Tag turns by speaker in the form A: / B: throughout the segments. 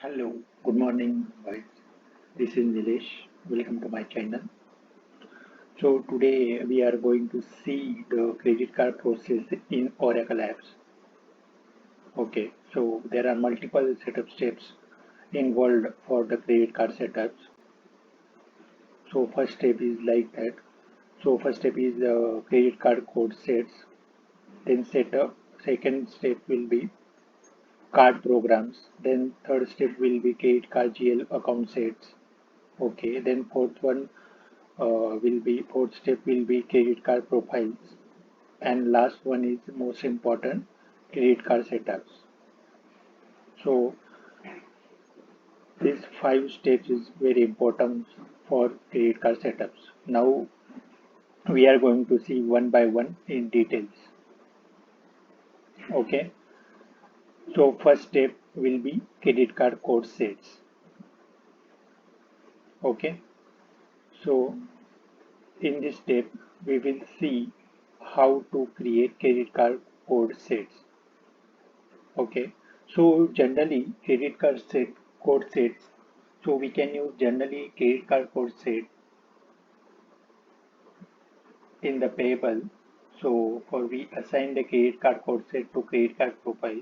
A: Hello, good morning, guys. This is Nilesh. Welcome to my channel. So today we are going to see the credit card process in Oracle apps. Okay, so there are multiple setup steps involved for the credit card setups. So first step is like that. So first step is the credit card code sets, then setup. Second step will be card programs. Then third step will be credit card GL account sets. Okay, then fourth step will be credit card profiles, and last one is most important, credit card setups. So these five steps is very important for credit card setups. Now we are going to see one by one in details. Okay, so first step will be credit card code sets. Okay, so in this step we will see how to create credit card code sets. Okay, so generally credit card set code sets. So we can use generally credit card code set in the payable. So for we assign the credit card code set to credit card profile.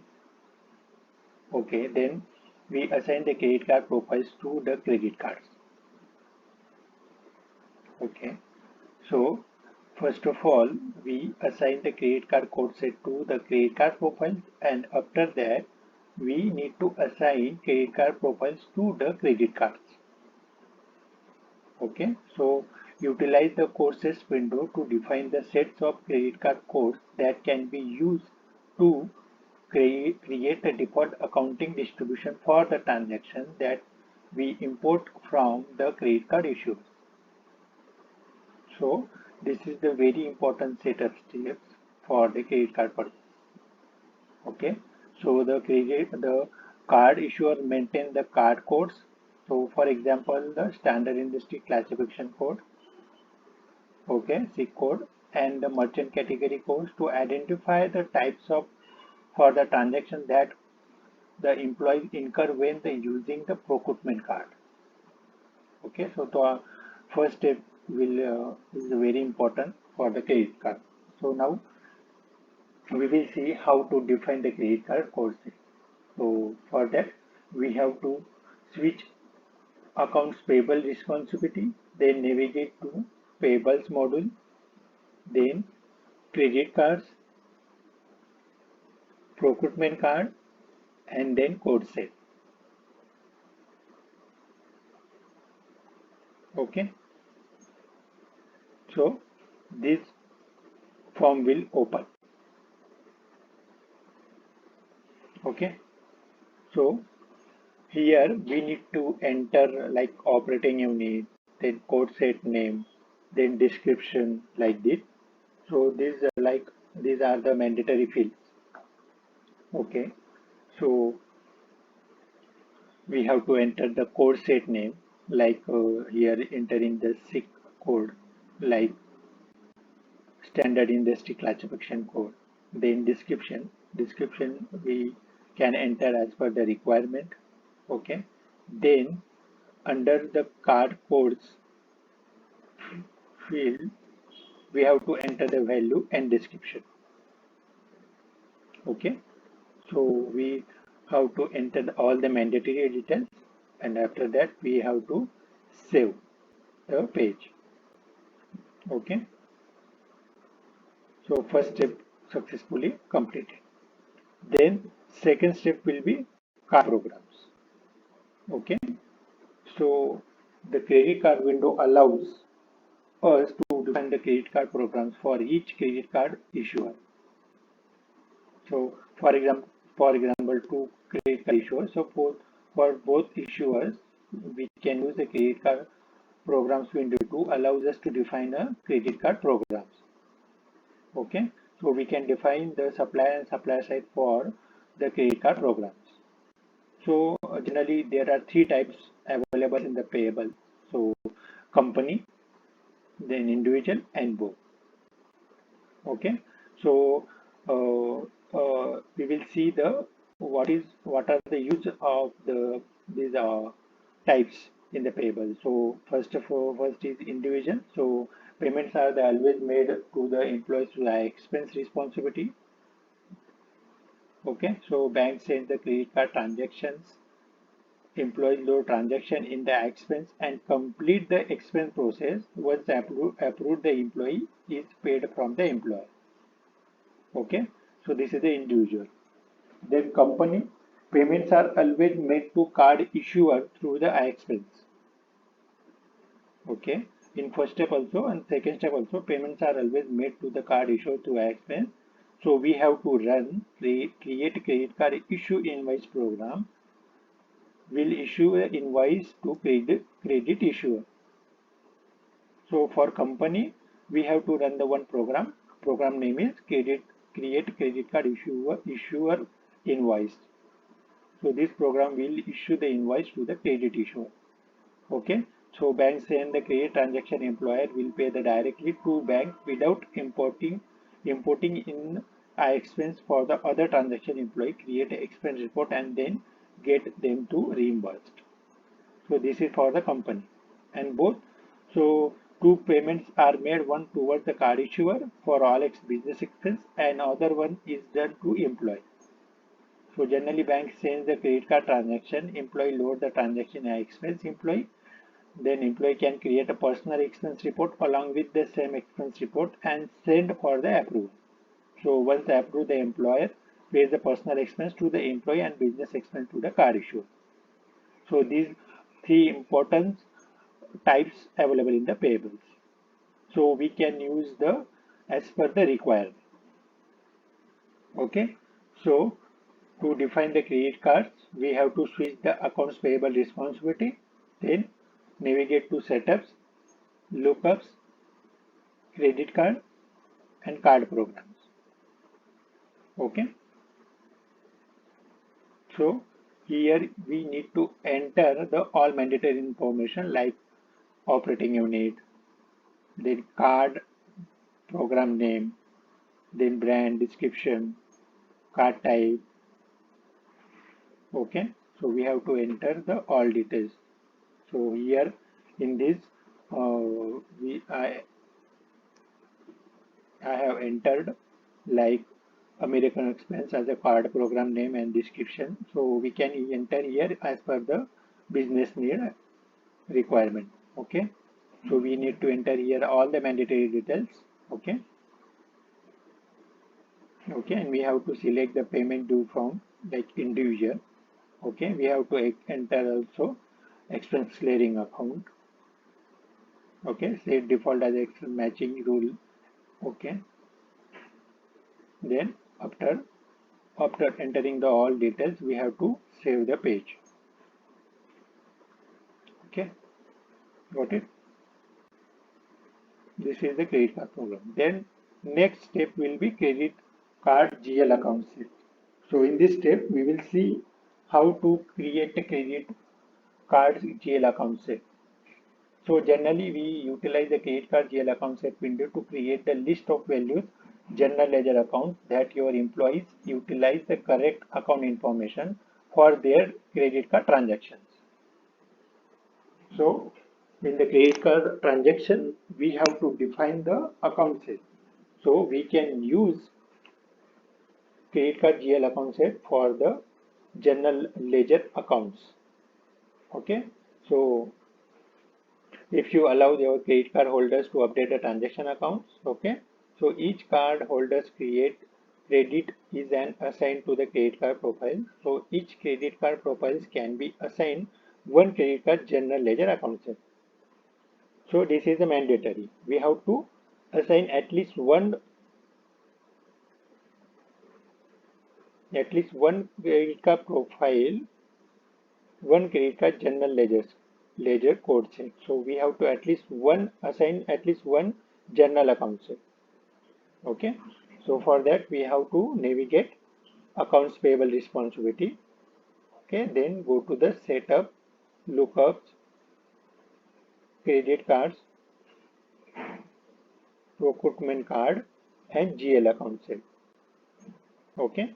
A: Okay, then we assign the credit card profiles to the credit cards. Okay, so first of all we assign the credit card code set to the credit card profiles, and after that we need to assign credit card profiles to the credit cards. Okay, so utilize the courses window to define the sets of credit card codes that can be used to create a default accounting distribution for the transaction that we import from the credit card issue. So this is the very important setup steps for the credit card purchase. Okay, so the card issuer maintain the card codes. So for example, the standard industry classification code, okay, SIC code, and the merchant category codes to identify the types of for the transaction that the employees incur when they using the procurement card. Okay, so the first step will is very important for the credit card. So now we will see how to define the credit card code set. So for that we have to switch accounts payable responsibility, then navigate to payables module, then credit cards, procurement card, and then code set. Okay, so this form will open. Okay, so here we need to enter like operating unit, then code set name, then description like this. So these are the mandatory fields. Okay, so we have to enter the code set name, like here entering the SIC code, like standard industry classification code. Then description we can enter as per the requirement. Okay, then under the card codes field we have to enter the value and description. Okay, so we have to enter all the mandatory details, and after that we have to save the page. Okay, so first step successfully completed. Then second step will be card programs. Okay, so the credit card window allows us to define the credit card programs for each credit card issuer. So for example, two credit card issuers. So for both issuers, we can use the credit card programs window to allows us to define a credit card programs. Okay, so we can define the supplier and supplier side for the credit card programs. So generally there are three types available in the payable. So company, then individual, and both. Okay, so we will see the what are the use of the these types in the payable. So first is individual. So payments are always made to the employees to the expense responsibility. Okay, so bank sends the credit card transactions, employees load transaction in the expense and complete the expense process. Once approved, the employee is paid from the employer. Okay, so this is the individual. Then company payments are always made to card issuer through the expense. Okay, in first step also and second step also payments are always made to the card issuer through expense. So we have to create credit card issue invoice program. Will issue an invoice to credit issuer. So for company, we have to run the one program. Program name is create credit card issuer invoice. So this program will issue the invoice to the credit issuer. Okay. So bank send the credit transaction, employer will pay the directly to bank without importing in a expense for the other transaction. Employee create a expense report and then get them to reimbursed. So this is for the company and both. So two payments are made, one towards the card issuer for all its business expense and other one is done to employee. So generally bank sends the credit card transaction, employee load the transaction expense employee, then employee can create a personal expense report along with the same expense report and send for the approval. So once approved, the employer pays the personal expense to the employee and business expense to the card issuer. So these three important types available in the payables. So we can use the as per the requirement. Okay. So to define the credit cards, we have to switch the accounts payable responsibility, then navigate to setups, lookups, credit card and card programs. Okay. So here we need to enter the all mandatory information like operating unit, then card program name, then brand description, card type. Okay, so we have to enter the all details. So here in this we I have entered like American Express as a card program name and description. So we can enter here as per the business need requirement. Okay, so we need to enter here all the mandatory details. Okay, okay, and we have to select the payment due from like individual. Okay, we have to enter also expense clearing account. Okay, set default as expense matching rule. Okay, then after entering the all details, we have to save the page. Okay, got it. This is the credit card program. Then next step will be credit card GL account set. So in this step, we will see how to create a credit card GL account set. So generally we utilize the credit card GL account set window to create the list of values general ledger accounts that your employees utilize the correct account information for their credit card transactions. So in the credit card transaction, we have to define the account set. So we can use credit card GL account set for the general ledger accounts. Okay. So if you allow your credit card holders to update the transaction accounts, okay. So each card holders create credit is an assigned to the credit card profile. So each credit card profiles can be assigned one credit card general ledger account set. So this is a mandatory. We have to assign at least one credit card profile, one credit card general ledger code set. So we have to assign at least one general account set. Okay. So for that we have to navigate accounts payable responsibility. Okay. Then go to the setup, lookups, credit cards, procurement card, and GL account set. Okay.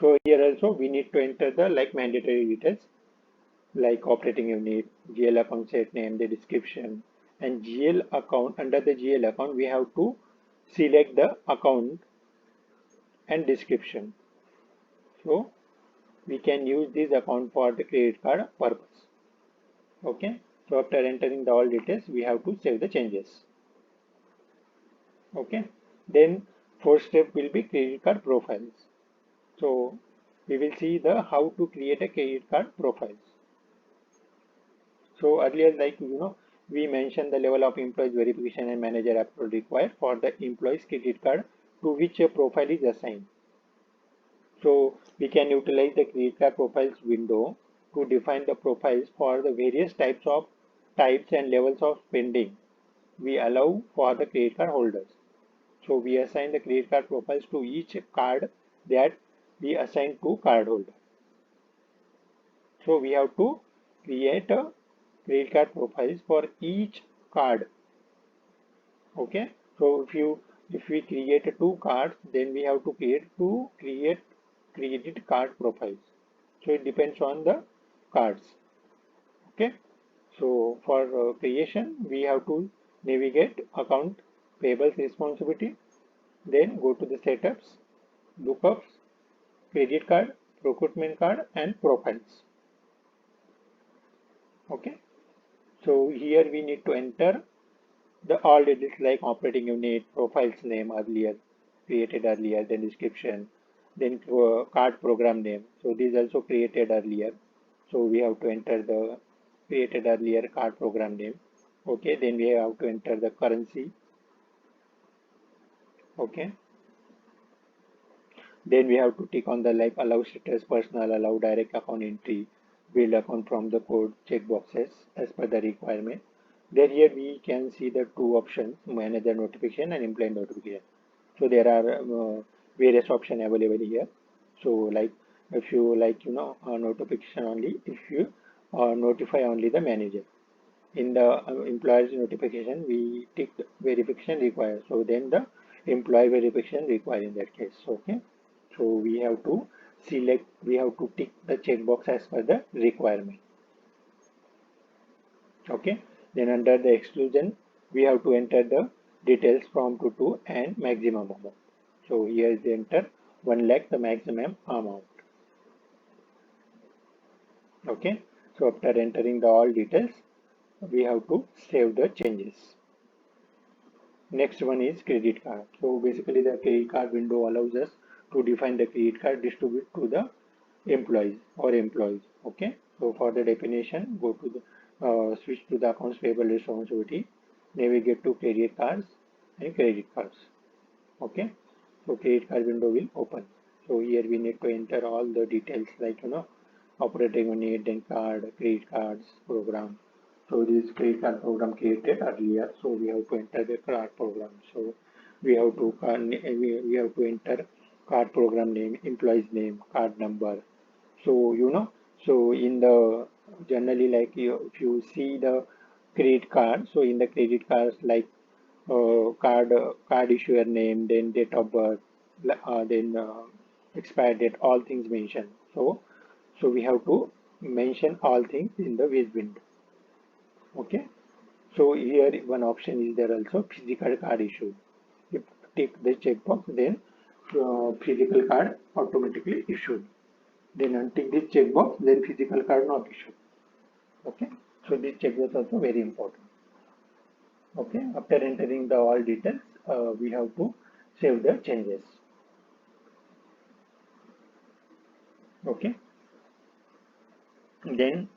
A: So here also we need to enter the like mandatory details like operating unit, GL account set name, the description, and GL account. Under the GL account we have to select the account and description. So we can use this account for the credit card purpose. Okay. So after entering the all details, we have to save the changes. Okay. Then fourth step will be credit card profiles. So we will see the how to create a credit card profiles. So earlier, like we mentioned the level of employees verification and manager approval required for the employees credit card to which a profile is assigned. So we can utilize the credit card profiles window to define the profiles for the various types and levels of spending we allow for the credit card holders. So we assign the credit card profiles to each card that we assign to cardholder. So we have to create a credit card profiles for each card. Okay. So if we create two cards, then we have to create credit card profiles. So it depends on the cards. Okay. So for creation, we have to navigate account payables responsibility, then go to the setups, lookups, credit card, procurement card, and profiles. Okay. So here we need to enter the all details like operating unit, profiles name earlier, created earlier, then description, then card program name. So these also created earlier. So we have to enter the created earlier card program name. Okay, then we have to enter the currency. Okay, then we have to tick on the like allow status, personal, allow direct account entry, build account from the code check boxes as per the requirement. Then here we can see the two options, manager notification and employee notification. So there are various options available here. So like if you like notification only, if you notify only the manager. In the employer's notification, we tick verification required. So then the employee verification required in that case. Okay. So we have to we have to tick the checkbox as per the requirement. Okay. Then under the exclusion, we have to enter the details from to and maximum amount. So here is the enter 1 lakh the maximum amount. Okay. So after entering the all details, we have to save the changes. Next one is credit card. So basically the credit card window allows us to define the credit card distribute to the employees. Okay. So for the definition, go to the switch to the accounts payable responsibility, navigate to credit cards and credit cards. Okay. So credit card window will open. So here we need to enter all the details like operating unit, then card, credit cards, program. So this credit card program created earlier. So we have to enter the card program. So we have to we have to enter card program name, employee's name, card number. So so in the generally like if you see the credit card, so in the credit cards like card issuer name, then date of birth, then expired date, all things mentioned. So we have to mention all things in the whiz window. Okay. So here one option is there also physical card issue. If tick the checkbox, then physical card automatically issued. Then untick this checkbox, then physical card not issued. Okay. So this checkbox also very important. Okay. After entering the all details, we have to save the changes. Okay. Then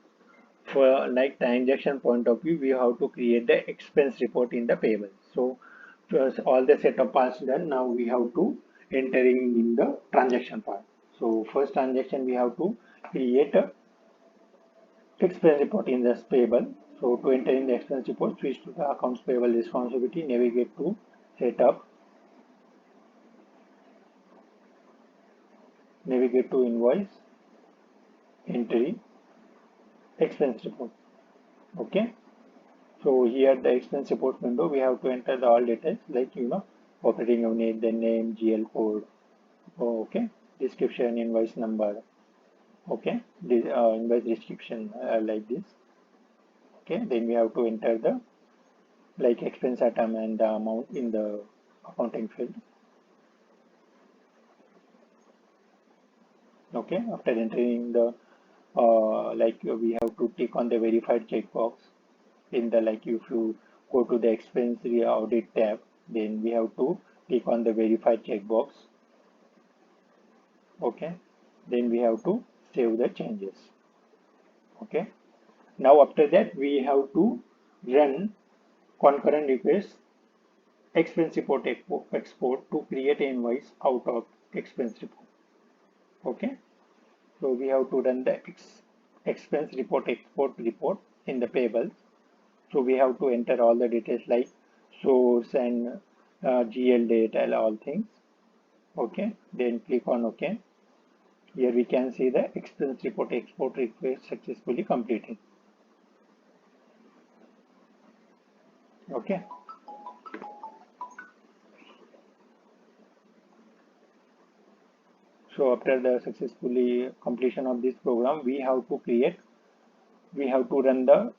A: for like transaction point of view, we have to create the expense report in the payable. So first all the setup parts done. Now we have to entering in the transaction part. So first transaction we have to create a expense report in the payable. So to enter in the expense report, switch to the accounts payable responsibility, navigate to setup, navigate to invoice, entry, expense report. Okay. So here the expense report window, we have to enter the all details like operating unit, then name, GL code. Okay. description, invoice number. Okay, this invoice description like this. Okay, then we have to enter the like expense item and the amount in the accounting field. Okay, after entering the like we have to tick on the verified checkbox in the like if you go to the expense audit tab, then we have to click on the verified checkbox. Okay, then we have to save the changes. Okay, now after that we have to run concurrent request expense report export to create an invoice out of expense report. Okay, so we have to run the expense report export report in the payables. So we have to enter all the details like source and GL date and all things. Okay, then click on OK. Here we can see the expense report export request successfully completed. Okay. So after the successfully completion of this program, we have to run the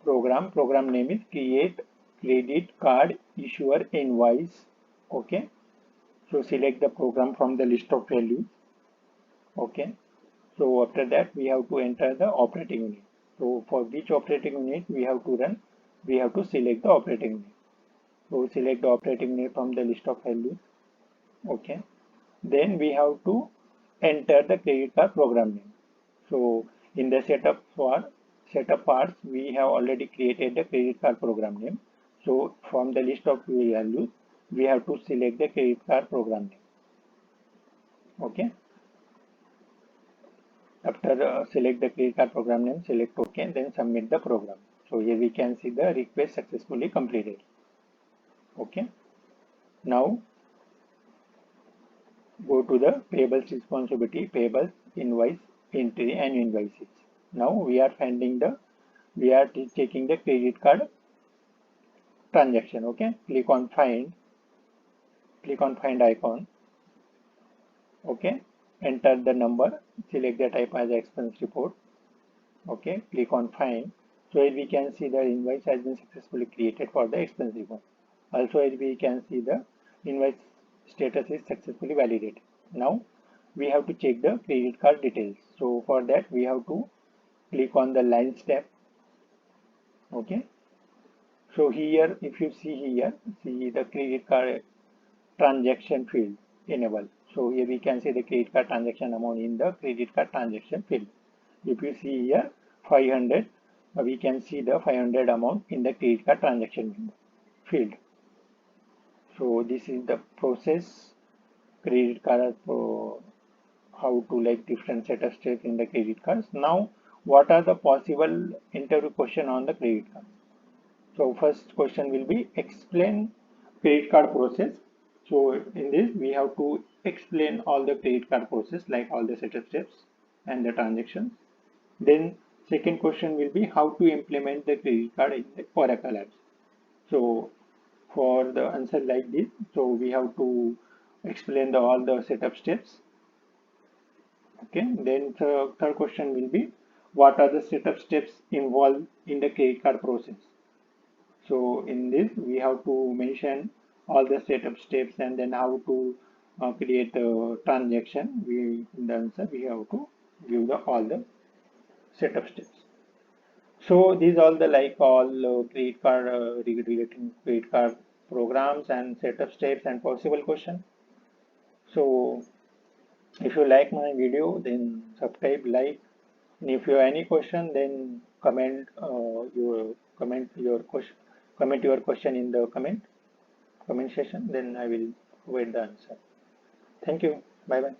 A: program. Program name is create credit card issuer invoice. Okay. So select the program from the list of values. Okay. So after that we have to enter the operating unit. So for which operating unit we have to run, we have to select the operating unit. So select the operating unit from the list of values. Okay. Then we have to enter the credit card program name. So in the setup parts, we have already created the credit card program name. So from the list of values, we have to select the credit card program name. Okay. After select the credit card program name, select OK, and then submit the program. So here we can see the request successfully completed. Okay. Now go to the payables responsibility, payables, invoice, entry, and invoices. Now we are taking the credit card transaction. Okay, click on find icon. Okay, enter the number, select the type as expense report. Okay, click on find. So here we can see the invoice has been successfully created for the expense report. Also here we can see the invoice status is successfully validated. Now we have to check the credit card details. So for that we have to click on the lines tab. Okay, so here if you see the credit card transaction field enable. So here we can see the credit card transaction amount in the credit card transaction field. If you see here 500, we can see the 500 amount in the credit card transaction field. So this is the process credit card how to like different set of steps in the credit cards. Now what are the possible interview question on the credit card? So first question will be explain credit card process. So in this we have to explain all the credit card process like all the setup steps and the transactions. Then second question will be how to implement the credit card in the Oracle apps. So for the answer like this, so we have to explain all the setup steps. Okay, then the third question will be what are the setup steps involved in the credit card process. So in this we have to mention all the setup steps and then how to create a transaction. In the answer we have to give all the setup steps. So these all the like all credit card relating credit card programs and setup steps and possible question. So if you like my video, then subscribe, like, and if you have any question, then comment your question in the comment section. Then I will wait the answer. Thank you. Bye bye.